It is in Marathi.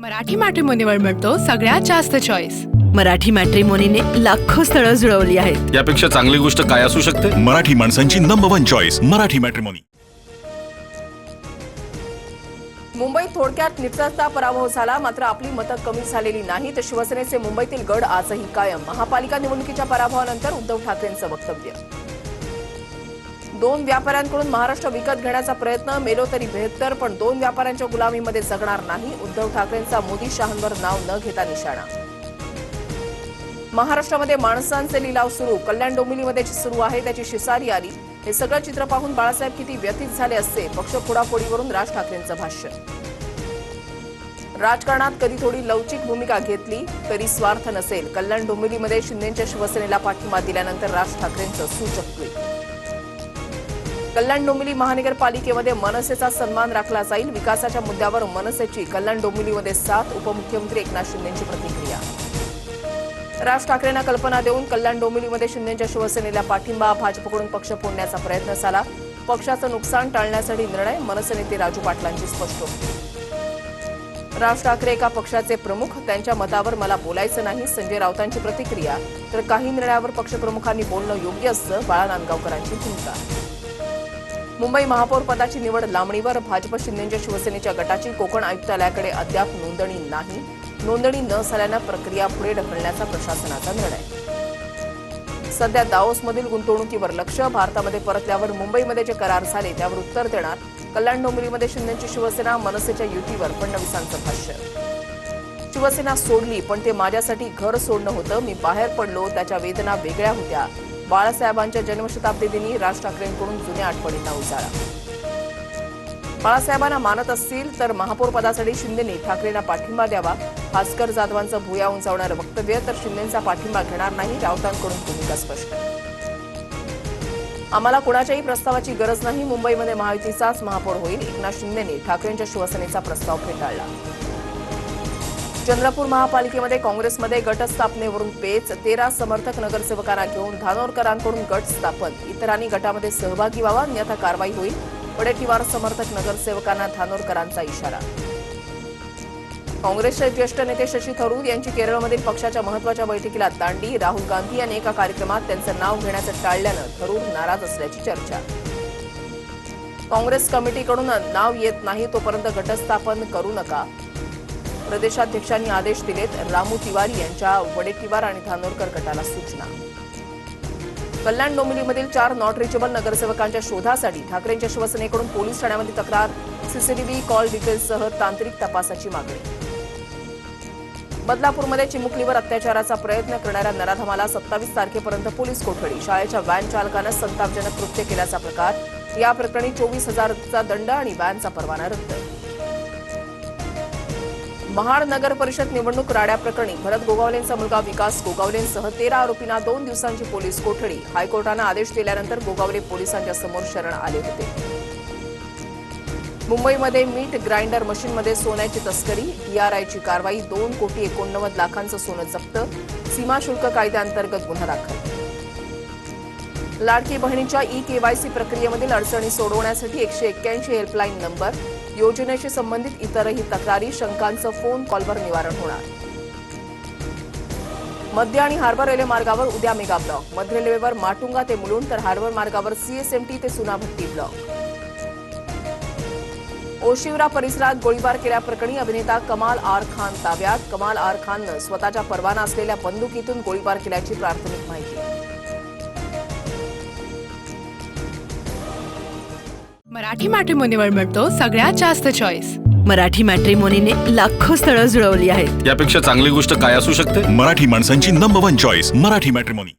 मराठी मॅट्रिमोनीवर मिळतो सगळ्यात जास्त चॉईस. मराठी मॅट्रिमोनीने लाखो स्थळं जुळवली आहेत. यापेक्षा चांगली गोष्ट काय असू शकते? मराठी माणसांची नंबर 1 चॉईस मराठी मॅट्रिमोनी. मुंबईत थोडक्यात निपसाचा पराभव झाला, मात्र आपली मतं कमी झालेली नाहीत. शिवसेनेचे मुंबईतील गड आजही कायम. महापालिका निवडणुकीच्या पराभवानंतर उद्धव ठाकरेंचं वक्तव्य. 2 व्यापाऱ्यांकडून महाराष्ट्र विकत घेण्याचा प्रयत्न, मेलो तरी बेहत्तर, पण 2 व्यापाऱ्यांच्या गुलामीमध्ये जगणार नाही. उद्धव ठाकरेंचा मोदी शहांवर नाव न घेता निशाणा. महाराष्ट्रामध्ये माणसांचे लिलाव सुरू. कल्याण डोंबिवलीमध्ये सुरू आहे त्याची शिसारी आली. हे सगळं चित्र पाहून बाळासाहेब किती व्यथित झाले असते. पक्ष फोडाफोडीवरून राज ठाकरेंचं भाष्य. राजकारणात कधी थोडी लवचिक भूमिका घेतली तरी स्वार्थ नसेल. कल्याण डोंबिवलीमध्ये शिंदेच्या शिवसेनेला पाठिंबा दिल्यानंतर राज ठाकरेंचं सूचक ट्विट. कल्याण डोंबिवली महानगरपालिकेमध्ये मनसेचा सन्मान राखला जाईल. विकासाच्या मुद्द्यावर मनसेची कल्याण डोंबिवलीमध्ये साथ. उपमुख्यमंत्री एकनाथ शिंदेंची प्रतिक्रिया. राज ठाकरेंना कल्पना देऊन कल्याण डोंबिवलीमध्ये शिंदेच्या शिवसेनेला पाठिंबा. भाजपकडून पक्ष फोडण्याचा प्रयत्न झाला. पक्षाचं नुकसान टाळण्यासाठी निर्णय. मनसे नेते राजू पाटलांची स्पष्टोक्ती. राज ठाकरे एका पक्षाचे प्रमुख, त्यांच्या मतावर मला बोलायचं नाही. संजय राऊतांची प्रतिक्रिया. तर काही निर्णयावर पक्षप्रमुखांनी बोलणं योग्य असतं. बाळा नांदगावकरांची भूमिका. मुंबई महापौर पदाची निवड लांबणीवर. भाजप शिंदेच्या शिवसेनेच्या गटाची कोकण आयुक्तालयाकडे अद्याप नोंदणी नाही. नोंदणी न झाल्यानं प्रक्रिया पुढे ढकलण्याचा प्रशासनाचा निर्णय. सध्या दाओसमधील गुंतवणुकीवर लक्ष. भारतामध्ये परतल्यावर मुंबईमध्ये जे करार झाले त्यावर उत्तर देणार. कल्याण डोंबिवलीमध्ये शिंदेची शिवसेना. मनसेच्या युतीवर फडणवीसांचं भाष्य. शिवसेना सोडली, पण ते माझ्यासाठी घर सोडणं होतं. मी बाहेर पडलो, त्याच्या वेदना वेगळ्या होत्या. बाळासाहेबांच्या जन्मशताब्दी दिनी राज ठाकरेंकडून जुन्या आठवणींना उजाळा. बाळासाहेबांना मानत असतील तर महापौर पदासाठी शिंदेंनी ठाकरेंना पाठिंबा द्यावा. भास्कर जाधवांचं भुया उंचावणारं वक्तव्य. तर शिंदेंचा पाठिंबा घेणार नाही. राऊतांकडून भूमिका स्पष्ट. आम्हाला कोणाच्याही प्रस्तावाची गरज नाही. मुंबईमध्ये महायुतीचाच महापौर होईल. एकनाथ शिंदेंनी ठाकरेंच्या शिवसेनेचा प्रस्ताव फेटाळला. चंद्रपूर महापालिकेमध्ये काँग्रेसमध्ये गट स्थापनेवरून पेच. 13 समर्थक नगरसेवकांना घेऊन धानोरकरांकडून गट स्थापन. इतरांनी गटामध्ये सहभागी व्हावा, अन्यथा कारवाई होईल. वडेट्टीवार समर्थक नगरसेवकांना धानोरकरांचा इशारा. काँग्रेसचे ज्येष्ठ नेते शशी थरूर यांची केरळमधील पक्षाच्या महत्वाच्या बैठकीला दांडी. राहुल गांधी यांनी एका कार्यक्रमात त्यांचं नाव घेण्याचं टाळल्यानं थरूर नाराज असल्याची चर्चा. काँग्रेस कमिटीकडून नाव येत नाही तोपर्यंत गटस्थापन करू नका. प्रदेशाध्यक्षांनी आदेश दिलेत. रामू तिवारी यांच्या वडेट्टीवार आणि धानोरकर गटाला सूचना. कल्याण डोंबिवलीमधील 4 नॉट रिचेबल नगरसेवकांच्या शोधासाठी ठाकरेंच्या शिवसेनेकडून पोलीस ठाण्यामध्ये तक्रार. सीसीटीव्ही कॉल डिटेल्ससह तांत्रिक तपासाची मागणी. बदलापूरमध्ये चिमुकलीवर अत्याचाराचा प्रयत्न करणाऱ्या नराधमाला 27 तारखेपर्यंत पोलीस कोठडी. शाळेच्या व्हॅन चालकानं संतापजनक कृत्य केल्याचा प्रकार. या प्रकरणी 24,000चा दंड आणि व्हॅनचा परवाना रद्द. महाड नगर परिषद निवडणूक राड्याप्रकरणी भरत गोगावलेंचा मुलगा विकास गोगावलेंसह 13 आरोपींना 2 दिवसांची पोलीस कोठडी. हायकोर्टानं आदेश दिल्यानंतर गोगावले पोलिसांच्या समोर शरण आले होते. मुंबईमध्ये मीठ ग्राइंडर मशीनमध्ये सोन्याची तस्करी. डीआरआयची कारवाई. 2,89 लाखांचं सोनं जप्त. सीमाशुल्क कायद्याअंतर्गत गुन्हा दाखल. लाडकी बहिणीच्या ई-केवायसी प्रक्रियेमधील अडचणी सोडवण्यासाठी 181 हेल्पलाईन नंबर. योजनेशी संबंधित इतरही तक्रारी. शंकांचं फोन कॉलवर निवारण होणार. मध्य आणि हार्बर रेल्वे मार्गावर उद्या मेगा ब्लॉक. मध्य रेल्वेवर माटुंगा ते मुलुंड, तर हार्बर मार्गावर सीएसएमटी ते सुनाभट्टी ब्लॉक. ओशिवरा परिसरात गोळीबार केल्याप्रकरणी अभिनेता कमाल आर खान ताब्यात. कमाल आर खाननं स्वतःच्या परवाना असलेल्या बंदुकीतून गोळीबार केल्याची प्राथमिक माहिती. मराठी मॅट्रिमोनीवर मिळतो सगळ्यात जास्त चॉईस. मराठी मॅट्रिमोनीने लाखो स्थळं जुळवली आहेत. यापेक्षा चांगली गोष्ट काय असू शकते? मराठी माणसांची नंबर 1 चॉईस मराठी मॅट्रिमोनी.